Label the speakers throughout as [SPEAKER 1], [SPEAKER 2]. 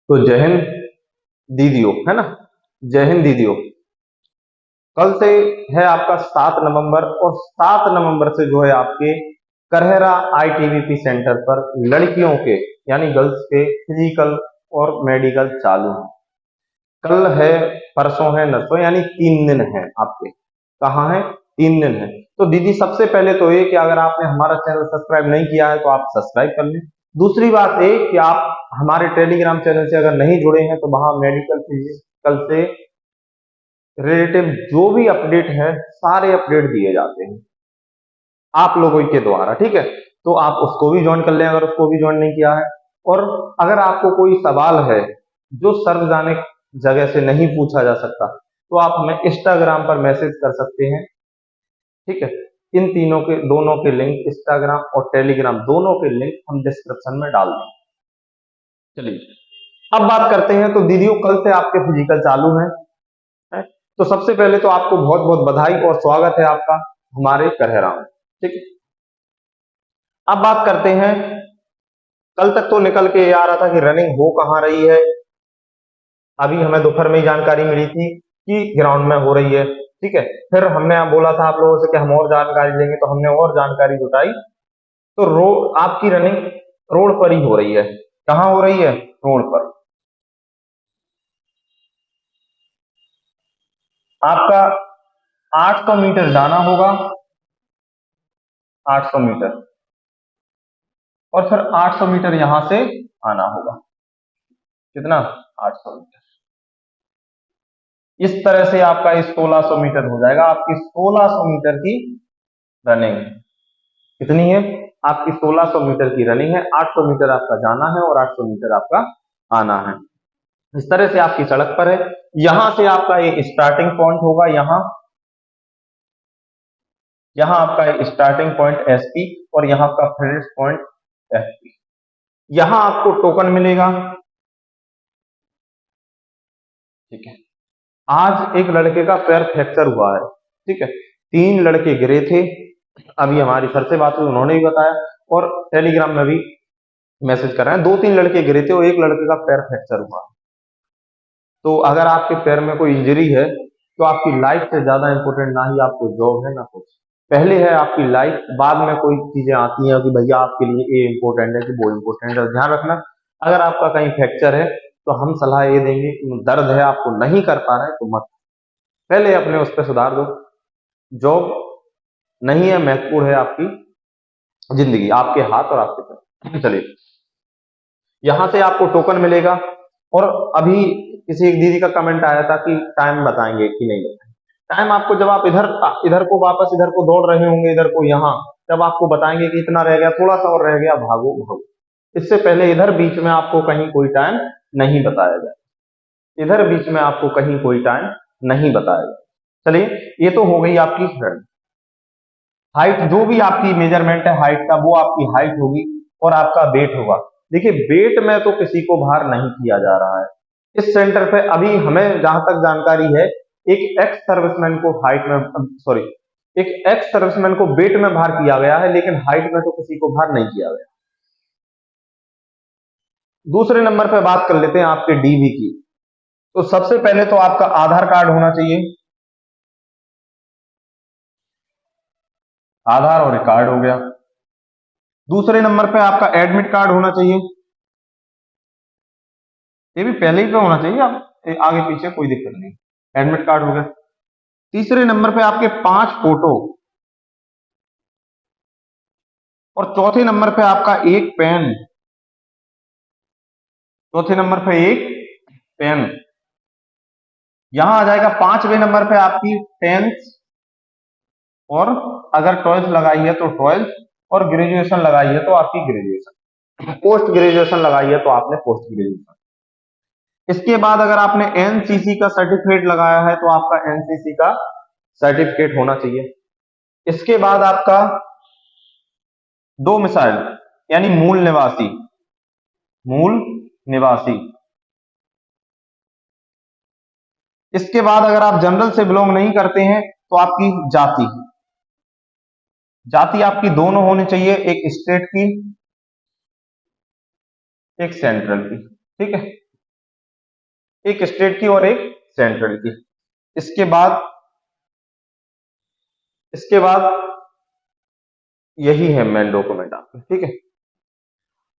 [SPEAKER 1] तो जय हिंद दीदियों, है ना। जय हिंद दीदियों। कल से है आपका 7 नवंबर, और 7 नवंबर से जो है आपके करहरा आईटीबीपी सेंटर पर लड़कियों के यानी गर्ल्स के फिजिकल और मेडिकल चालू है। कल है, परसों है, नरसों, यानी 3 दिन है आपके। कहाँ है? 3 दिन है। तो दीदी सबसे पहले तो ये कि अगर आपने हमारा चैनल सब्सक्राइब नहीं किया है तो आप सब्सक्राइब कर लें। दूसरी बात ये कि आप हमारे टेलीग्राम चैनल से अगर नहीं जुड़े हैं तो वहां मेडिकल फिजिकल से रिलेटिव जो भी अपडेट है सारे अपडेट दिए जाते हैं आप लोगों के द्वारा, ठीक है। तो आप उसको भी ज्वाइन कर लें अगर उसको भी ज्वाइन नहीं किया है। और अगर आपको कोई सवाल है जो सार्वजनिक जगह से नहीं पूछा जा सकता तो आप हमें इंस्टाग्राम पर मैसेज कर सकते हैं, ठीक है। इन तीनों के दोनों के लिंक, इंस्टाग्राम और टेलीग्राम दोनों के लिंक हम डिस्क्रिप्शन में डाल देंगे। चलिए अब बात करते हैं। तो दीदियों कल से आपके फिजिकल चालू है? तो सबसे पहले तो आपको बहुत बहुत बधाई और स्वागत है आपका हमारे करहरा में, ठीक है। अब बात करते हैं, कल तक तो निकल के आ रहा था कि रनिंग हो कहाँ रही है। अभी हमें दोपहर में ही जानकारी मिली थी कि ग्राउंड में हो रही है, ठीक है। फिर हमने बोला था आप लोगों से कि हम और जानकारी लेंगे, तो हमने और जानकारी जुटाई। तो आपकी रनिंग रोड पर ही हो रही है। कहाँ हो रही है? रोड पर। आपका 800 मीटर जाना होगा, 800 मीटर, और फिर 800 मीटर यहां से आना होगा। कितना? 800 मीटर। इस तरह से आपका 1600 मीटर हो जाएगा। आपकी 1600 मीटर की रनिंग कितनी है? आपकी 1600 मीटर की रनिंग है। 800 मीटर आपका जाना है और 800 मीटर आपका आना है। इस तरह से आपकी सड़क पर है। यहां से आपका ये स्टार्टिंग पॉइंट होगा। यहां यहां आपका स्टार्टिंग पॉइंट एसपी और यहां का फिनिश पॉइंट एफपी। यहां आपको टोकन मिलेगा, ठीक है। आज एक लड़के का पैर फ्रैक्चर हुआ है, ठीक है। 3 लड़के गिरे थे। अभी हमारी सर से बात हुई, उन्होंने भी बताया, और टेलीग्राम में भी मैसेज कर रहे हैं। 2-3 लड़के गिरे थे और एक लड़के का पैर फ्रैक्चर हुआ। तो अगर आपके पैर में कोई इंजरी है तो आपकी लाइफ से ज्यादा इंपॉर्टेंट ना ही आपको जॉब है ना कुछ, पहले है आपकी लाइफ, बाद में कोई चीजें आती हैं कि भैया आपके लिए ये इंपॉर्टेंट है कि वो इंपॉर्टेंट है। ध्यान रखना, अगर आपका कहीं फ्रैक्चर है तो हम सलाह ये देंगे कि दर्द है, आपको नहीं कर पा रहे हैं तो मत, पहले अपने उस पर सुधार दो। जॉब नहीं है, महत्वपूर्ण है आपकी जिंदगी, आपके हाथ और आपके पैर। चलिए, यहां से आपको टोकन मिलेगा। और अभी किसी एक दीदी का कमेंट आया था कि टाइम बताएंगे कि नहीं बताएंगे। टाइम आपको जब आप इधर इधर को वापस इधर को दौड़ रहे होंगे, इधर को यहाँ, तब आपको बताएंगे कि इतना रह गया, थोड़ा सा और रह गया, भागो भागो। इससे पहले इधर बीच में आपको कहीं कोई टाइम नहीं बताया जाए। इधर बीच में आपको कहीं कोई टाइम नहीं बताया जाए। चलिए, ये तो हो गई आपकी फ्रंट हाइट। जो भी आपकी मेजरमेंट है हाइट का, वो आपकी हाइट होगी और आपका वेट होगा। देखिए, वेट में तो किसी को भार नहीं किया जा रहा है इस सेंटर पे। अभी हमें जहां तक जानकारी है, एक एक्स सर्विसमैन को हाइट में, सॉरी, एक एक्स सर्विसमैन को वेट में भार किया गया है, लेकिन हाइट में तो किसी को भार नहीं किया गया। दूसरे नंबर पे बात कर लेते हैं आपके डीवी की। तो सबसे पहले तो आपका आधार कार्ड होना चाहिए। आधार और कार्ड हो गया। दूसरे नंबर पे आपका एडमिट कार्ड होना चाहिए। ये भी पहले ही पे होना चाहिए, आप आगे पीछे कोई दिक्कत नहीं। एडमिट कार्ड हो गया। तीसरे नंबर पे आपके 5 फोटो, और चौथे नंबर पे आपका एक पेन। चौथे नंबर पे एक पेन। यहां आ जाएगा 5वें नंबर पे आपकी 10th, और अगर 12th लगाई है तो 12th, और ग्रेजुएशन लगाई है तो आपकी ग्रेजुएशन, पोस्ट ग्रेजुएशन लगाई है तो आपने पोस्ट ग्रेजुएशन। इसके बाद अगर आपने एनसीसी का सर्टिफिकेट लगाया है तो आपका एनसीसी का सर्टिफिकेट होना चाहिए। इसके बाद आपका डोमिसाइल यानी मूल निवासी, मूल निवासी। इसके बाद अगर आप जनरल से बिलोंग नहीं करते हैं तो आपकी जाति, जाति आपकी दोनों होनी चाहिए, एक स्टेट की, एक सेंट्रल की, ठीक है। एक स्टेट की और एक सेंट्रल की। इसके बाद यही है मेन डॉक्यूमेंट आपके, ठीक है।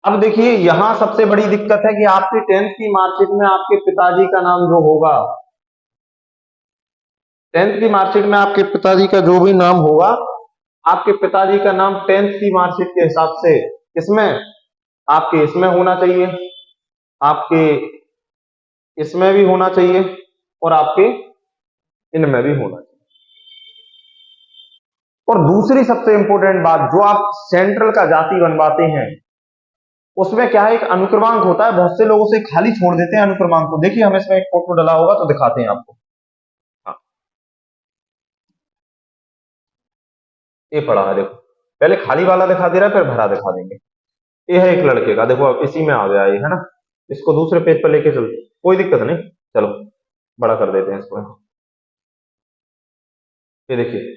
[SPEAKER 1] अब देखिए यहां सबसे बड़ी दिक्कत है कि आपकी 10th की मार्कशीट में आपके पिताजी का नाम जो होगा, 10th की मार्कशीट में आपके पिताजी का जो भी नाम होगा, आपके पिताजी का नाम 10th की मार्कशीट के हिसाब से इसमें आपके इसमें होना चाहिए, आपके इसमें भी होना चाहिए और आपके इनमें भी होना चाहिए। और दूसरी सबसे इंपॉर्टेंट बात, जो आप सेंट्रल का जाति बनवाते हैं उसमें क्या है, एक अनुक्रमांक होता है। बहुत से लोगों से खाली छोड़ देते हैं अनुक्रमांक को। देखिए हम इसमें एक फोटो डाला होगा तो दिखाते हैं आपको। हाँ, ये पड़ा है देखो, पहले खाली वाला दिखा दे रहा है, फिर भरा दिखा देंगे। ये है एक लड़के का, देखो अब इसी में आ गया ये, है ना। इसको दूसरे पेज पर लेके चलते, कोई दिक्कत नहीं, चलो बड़ा कर देते हैं इसको। ये देखिए,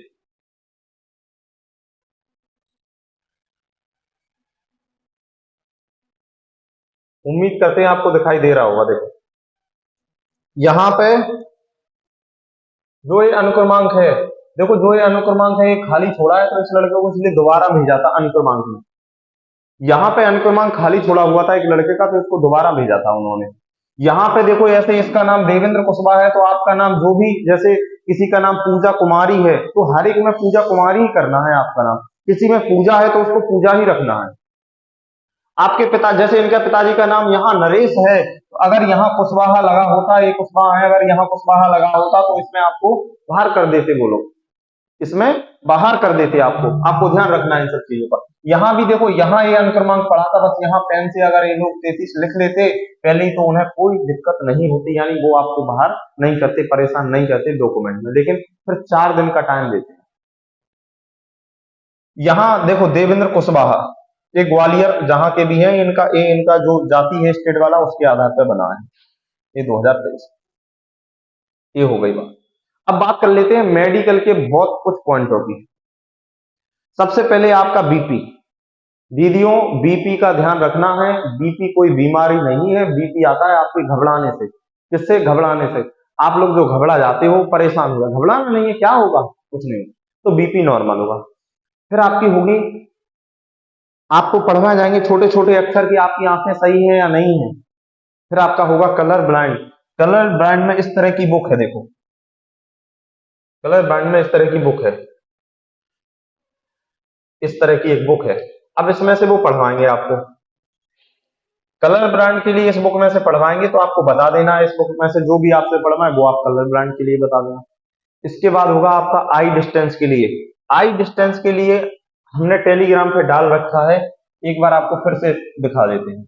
[SPEAKER 1] उम्मीद करते हैं आपको दिखाई दे रहा होगा। देखो यहाँ पे जो ये अनुक्रमांक है, देखो जो ये अनुक्रमांक है ये खाली छोड़ा है, तो इस लड़के को इसलिए दोबारा भेजा था अनुक्रमांक में। यहाँ पे अनुक्रमांक खाली छोड़ा हुआ था एक लड़के का, तो इसको दोबारा भेजा था उन्होंने। यहाँ पे देखो ऐसे इसका नाम देवेंद्र कुशवाहा है, तो आपका नाम जो भी, जैसे किसी का नाम पूजा कुमारी है तो हर एक में पूजा कुमारी ही करना है आपका नाम। किसी में पूजा है तो उसको पूजा ही रखना है। आपके पिता, जैसे इनके पिताजी का नाम यहाँ नरेश है, तो अगर यहाँ कुशवाहा लगा होता, ये कुशवाहा है, अगर यहाँ कुशवाहा लगा होता तो इसमें आपको बाहर कर देते वो लोग, इसमें बाहर कर देते आपको ध्यान रखना है इन सब चीजों का। यहाँ भी देखो, यहाँ ये अनुक्रमांक पड़ा था, बस यहाँ पेन से अगर ये लोग 33 लिख लेते पहले ही तो उन्हें कोई दिक्कत नहीं होती, यानी वो आपको बाहर नहीं करते, परेशान नहीं करते डॉक्यूमेंट में। लेकिन फिर 4 दिन का टाइम देते। यहाँ देखो देवेंद्र कुशवाहा, ये ग्वालियर जहां के भी हैं, इनका जो जाति है स्टेट वाला उसके आधार पर बना है, ये 2023। ये हो गई बात। अब बात कर लेते हैं मेडिकल के बहुत कुछ पॉइंटों की। सबसे पहले आपका बीपी। दीदियों बीपी का ध्यान रखना है, बीपी कोई बीमारी नहीं है, बीपी आता है आपके घबराने से। किससे? घबराने से। आप लोग जो घबरा जाते हो, परेशान हो गए, घबराना नहीं है, क्या होगा, कुछ नहीं, तो बीपी नॉर्मल होगा। फिर आपकी होगी, आपको पढ़वा जाएंगे छोटे छोटे अक्षर की आपकी आंखें सही है या नहीं है। फिर आपका होगा कलर ब्लाइंड। कलर ब्लाइंड में इस तरह की बुक है, देखो कलर ब्लाइंड में इस तरह की बुक है, इस तरह की एक बुक है। अब इसमें से वो पढ़वाएंगे आपको, कलर ब्रांड के लिए इस बुक में से पढ़वाएंगे तो आपको बता देना है, इस बुक में से जो भी आपसे पढ़वाए वो आप कलर ब्रांड के लिए बता देना। इसके बाद होगा आपका आई डिस्टेंस के लिए। आई डिस्टेंस के लिए हमने टेलीग्राम पे डाल रखा है, एक बार आपको फिर से दिखा देते हैं।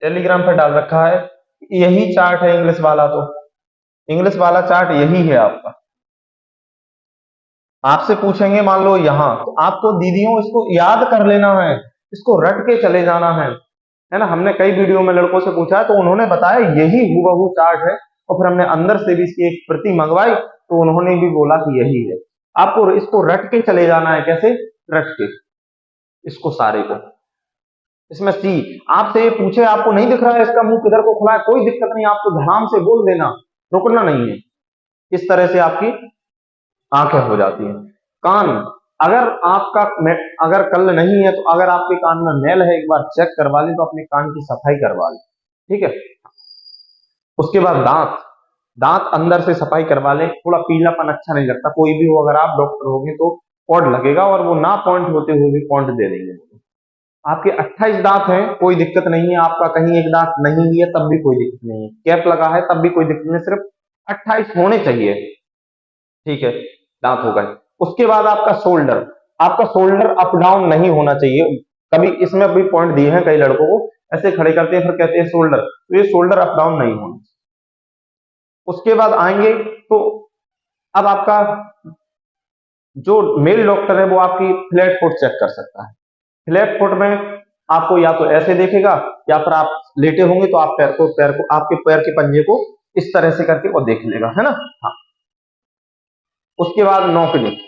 [SPEAKER 1] टेलीग्राम पे डाल रखा है, यही चार्ट है इंग्लिश वाला, तो इंग्लिश वाला चार्ट यही है आपका। आपसे पूछेंगे मान लो यहाँ, तो आपको दीदियों इसको याद कर लेना है, इसको रट के चले जाना है ना। हमने कई वीडियो में लड़कों से पूछा तो उन्होंने बताया यही हूबहू चार्ट है, और फिर हमने अंदर से भी इसकी एक प्रति मंगवाई तो उन्होंने भी बोला कि यही है। आपको इसको रट के चले जाना है। कैसे रट के? इसको सारे को, इसमें सी आपसे ये पूछे आपको नहीं दिख रहा है इसका मुंह किधर को खुला है, कोई दिक्कत नहीं, आपको धड़ाम से बोल देना, रुकना नहीं है। इस तरह से आपकी आंखें हो जाती हैं। कान, अगर आपका अगर कल नहीं है तो अगर आपके कान में मैल है एक बार चेक करवा ले, तो अपने कान की सफाई करवा ले, ठीक है। उसके बाद दांत, दांत अंदर से सफाई करवा ले, थोड़ा पीलापन अच्छा नहीं लगता, कोई भी हो, अगर आप डॉक्टर होंगे तो पॉइंट लगेगा, और वो ना पॉइंट होते हुए भी पॉइंट दे देंगे। आपके 28 दांत हैं, कोई दिक्कत नहीं है, आपका कहीं एक दांत नहीं है तब भी कोई दिक्कत नहीं है, कैप लगा है तब भी कोई दिक्कत नहीं, सिर्फ 28 होने चाहिए, ठीक है, दांत हो गए। उसके बाद आपका शोल्डर, आपका शोल्डर अप डाउन नहीं होना चाहिए। कभी इसमें भी पॉइंट दिए हैं कई लड़कों को, ऐसे खड़े करते हैं फिर कहते हैं शोल्डर, तो ये शोल्डर अप डाउन नहीं होना। उसके बाद आएंगे तो अब आपका जो मेल डॉक्टर है वो आपकी फ्लैट फुट चेक कर सकता है। फ्लैट फुट में आपको या तो ऐसे देखेगा, या फिर आप लेटे होंगे तो आप पैर को आपके पैर के पंजे को इस तरह से करके वो देख लेगा, है ना। हाँ। उसके बाद नौकनी,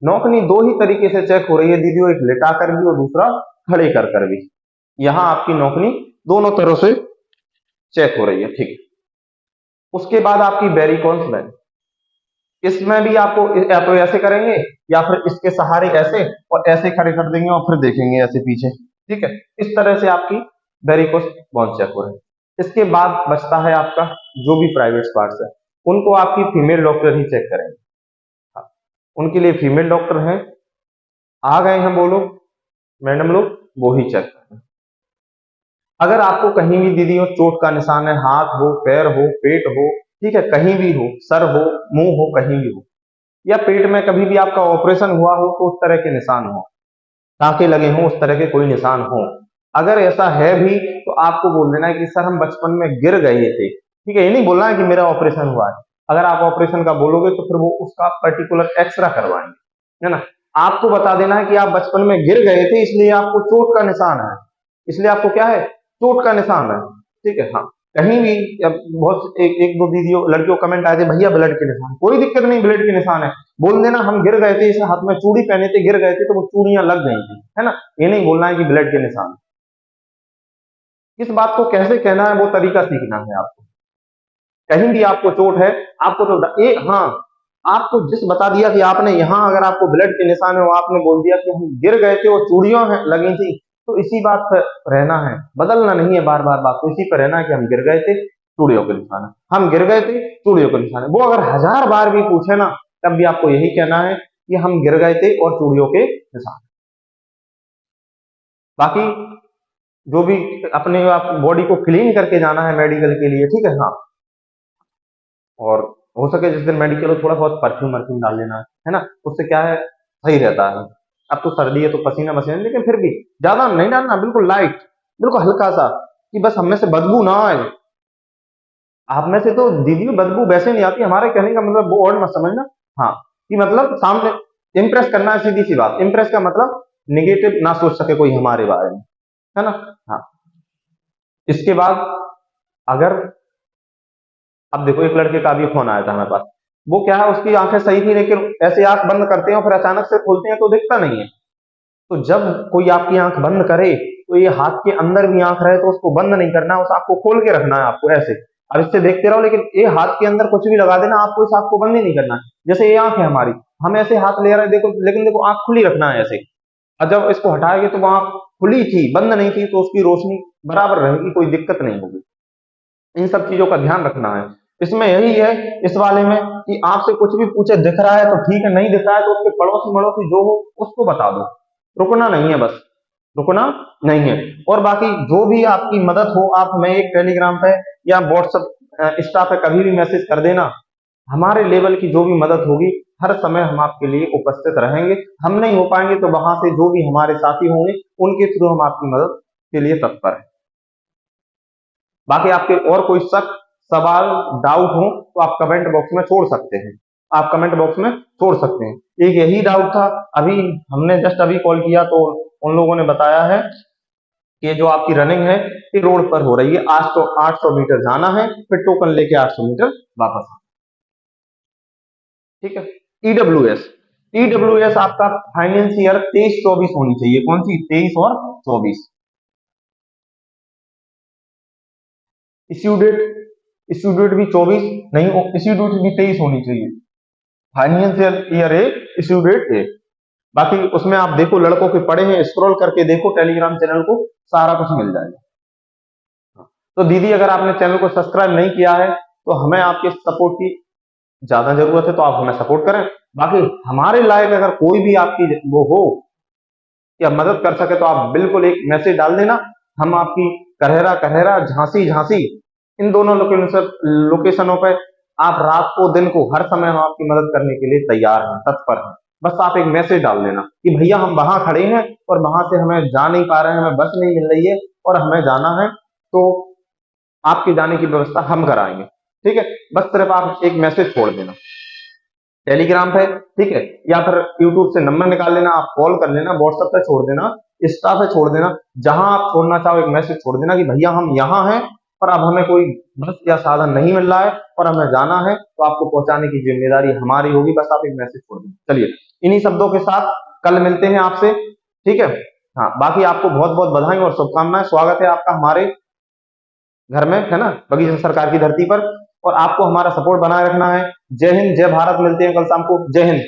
[SPEAKER 1] नौकनी दो ही तरीके से चेक हो रही है दीदियों, एक लेटा कर भी और दूसरा खड़े कर भी। यहां आपकी नौकनी दोनों तरह से चेक हो रही है, ठीक है। उसके बाद आपकी वेरिकोस वेन, इसमें भी आपको या तो ऐसे करेंगे या फिर इसके सहारे ऐसे और ऐसे खड़े कर देंगे और फिर देखेंगे ऐसे पीछे, ठीक है। इस तरह से आपकी वेरिकोस वेन चेक हो रही है। इसके बाद बचता है आपका जो भी प्राइवेट पार्ट्स है, उनको आपकी फीमेल डॉक्टर ही चेक करेंगे। हाँ, उनके लिए फीमेल डॉक्टर हैं, आ गए हैं वो लोग मैडम लोग, वो ही चेक करें। अगर आपको कहीं भी दीदी हो चोट का निशान है, हाथ हो, पैर हो, पेट हो, ठीक है, कहीं भी हो, सर हो, मुंह हो, कहीं भी हो, या पेट में कभी भी आपका ऑपरेशन हुआ हो तो उस तरह के निशान हो, टाँके लगे हों, उस तरह के कोई निशान हो, अगर ऐसा है भी तो आपको बोल देना है कि सर हम बचपन में गिर गए थे, ठीक है। ये नहीं बोलना है कि मेरा ऑपरेशन हुआ है। अगर आप ऑपरेशन का बोलोगे तो फिर वो उसका पर्टिकुलर एक्सरा करवाएंगे, है ना। आपको बता देना है कि आप बचपन में गिर गए थे इसलिए आपको चोट का निशान है, इसलिए आपको क्या है, चोट का निशान है, ठीक है। हाँ, कहीं भी बहुत एक दो दीदियों लड़कियों कमेंट आए थे भैया ब्लड के निशान, कोई दिक्कत नहीं, ब्लड के निशान है, बोल देना हम गिर गए थे, इस हाथ में चूड़ी पहने थे, गिर गए थे तो वो चूड़ियां लग गई थी, है ना। ये नहीं बोलना है कि ब्लड के निशान। इस बात को कैसे कहना है वो तरीका सीखना है आपको। कहीं भी आपको चोट है, आपको तो एक, हाँ, आपको जिस बता दिया कि आपने यहाँ अगर आपको ब्लड के निशान है, आपने बोल दिया कि हम गिर गए थे और चूड़ियों लगी थी, तो इसी बात पर रहना है, बदलना नहीं है बार बार बात को, इसी पर रहना है कि हम गिर गए थे, चूड़ियों के निशान है, हम गिर गए थे, चूड़ियों के निशान है। वो अगर 1000 बार भी पूछे ना, तब भी आपको यही कहना है कि हम गिर गए थे और चूड़ियों के निशान। बाकी जो भी अपने आप बॉडी को क्लीन करके जाना है मेडिकल के लिए, ठीक है। हाँ, और हो सके जिस दिन मेडिकल हो थोड़ा बहुत परफ्यूम वर्फ्यूम डाल लेना है ना, उससे क्या है, सही रहता है। अब तो सर्दी है तो पसीना पसीना, लेकिन फिर भी ज्यादा नहीं डालना, बिल्कुल लाइट, बिल्कुल हल्का सा, कि बस हमें से बदबू ना आए। आप में से तो दीदी बदबू वैसे नहीं आती, हमारे कहने का मतलब वो और मत समझना। हाँ, कि मतलब सामने इम्प्रेस करना है, सीधी सी बात, इम्प्रेस का मतलब निगेटिव ना सोच सके कोई हमारे बारे में, है ना। हाँ, इसके बाद अगर, अब देखो एक लड़के का भी फोन आया था हमारे पास, वो क्या है, उसकी आंखें सही थी लेकिन ऐसे आंख बंद करते हैं फिर अचानक से खोलते हैं तो दिखता नहीं है। तो जब कोई आपकी आंख बंद करे तो ये हाथ के अंदर भी आंख रहे तो उसको बंद नहीं करना है, उस आंख को खोल के रखना है आपको ऐसे। अब इससे देखते रहो, लेकिन ये हाथ के अंदर कुछ भी लगा देना, आपको इस आंख को बंद ही नहीं करना है। जैसे ये आंख है हमारी, हम ऐसे हाथ ले रहे हैं देखो, लेकिन देखो आंख खुली रखना है ऐसे। और जब इसको हटाएंगे तो वो आंख खुली थी, बंद नहीं थी, तो उसकी रोशनी बराबर रहेगी, कोई दिक्कत नहीं होगी। इन सब चीजों का ध्यान रखना है। इसमें यही है इस वाले में कि आपसे कुछ भी पूछे, दिख रहा है तो ठीक है, नहीं दिख रहा है तो उसके पड़ोसी मड़ोसी जो हो उसको बता दो, रुकना नहीं है, बस रुकना नहीं है। और बाकी जो भी आपकी मदद हो, आप हमें एक टेलीग्राम पे या व्हाट्सएप इंस्टा पे कभी भी मैसेज कर देना, हमारे लेवल की जो भी मदद होगी हर समय हम आपके लिए उपस्थित रहेंगे। हम नहीं हो पाएंगे तो वहां से जो भी हमारे साथी होंगे उनके थ्रू हम आपकी मदद के लिए तत्पर हैं। बाकी आपके और कोई शक, सवाल, डाउट हो तो आप कमेंट बॉक्स में छोड़ सकते हैं, आप कमेंट बॉक्स में छोड़ सकते हैं। एक यही डाउट था, अभी हमने जस्ट अभी कॉल किया तो उन लोगों ने बताया है कि जो आपकी रनिंग है ये रोड पर हो रही है, आज तो 800 मीटर जाना है, फिर टोकन लेके 800 मीटर वापस आना, ठीक है। ईडब्ल्यूएस, ईडब्ल्यूएस आपका फाइनेंस ईयर 23-24 होनी चाहिए, कौन सी, 23 और 24। इश्यू डेट, इश्यू डेट भी 24 नहीं, इश्यू डेट भी 23 होनी चाहिए, फाइनेंशियल ईयर ए, इश्यू डेट ए। बाकी उसमें आप देखो लड़कों के पड़े हैं, स्क्रॉल करके देखो टेलीग्राम चैनल को, सारा कुछ मिल जाएगा। तो दीदी अगर आपने चैनल को सब्सक्राइब नहीं किया है तो हमें आपके सपोर्ट की ज्यादा जरूरत है, तो आप हमें सपोर्ट करें। बाकी हमारे लायक अगर कोई भी आपकी वो हो कि आप मदद कर सके तो आप बिल्कुल एक मैसेज डाल देना, हम आपकी करेरा करेरा, झांसी झांसी, इन दोनों लोकेशनों पे आप रात को दिन को हर समय हम आपकी मदद करने के लिए तैयार हैं, तत्पर हैं। बस आप एक मैसेज डाल देना कि भैया हम वहां खड़े हैं और वहां से हमें जा नहीं पा रहे हैं, हमें बस नहीं मिल रही है और हमें जाना है, तो आपके जाने की व्यवस्था हम कराएंगे, ठीक है। बस सिर्फ आप एक मैसेज छोड़ देना टेलीग्राम पे, ठीक है, या फिर यूट्यूब से नंबर निकाल लेना, आप कॉल कर लेना, व्हाट्सएप पे छोड़ देना, इंस्टा पे छोड़ देना, जहां आप छोड़ना चाहो एक मैसेज छोड़ देना कि भैया हम यहाँ हैं और अब हमें कोई बस या साधन नहीं मिल रहा है और हमें जाना है, तो आपको पहुंचाने की जिम्मेदारी हमारी होगी, बस आप एक मैसेज छोड़ देना। चलिए, इन्हीं शब्दों के साथ कल मिलते हैं आपसे, ठीक है। हाँ, बाकी आपको बहुत बहुत बधाई और शुभकामनाएं, स्वागत है आपका हमारे घर में, है ना, बगीचा सरकार की धरती पर। और आपको हमारा सपोर्ट बनाए रखना है। जय हिंद, जय भारत, मिलते हैं कल शाम को। जय हिंद।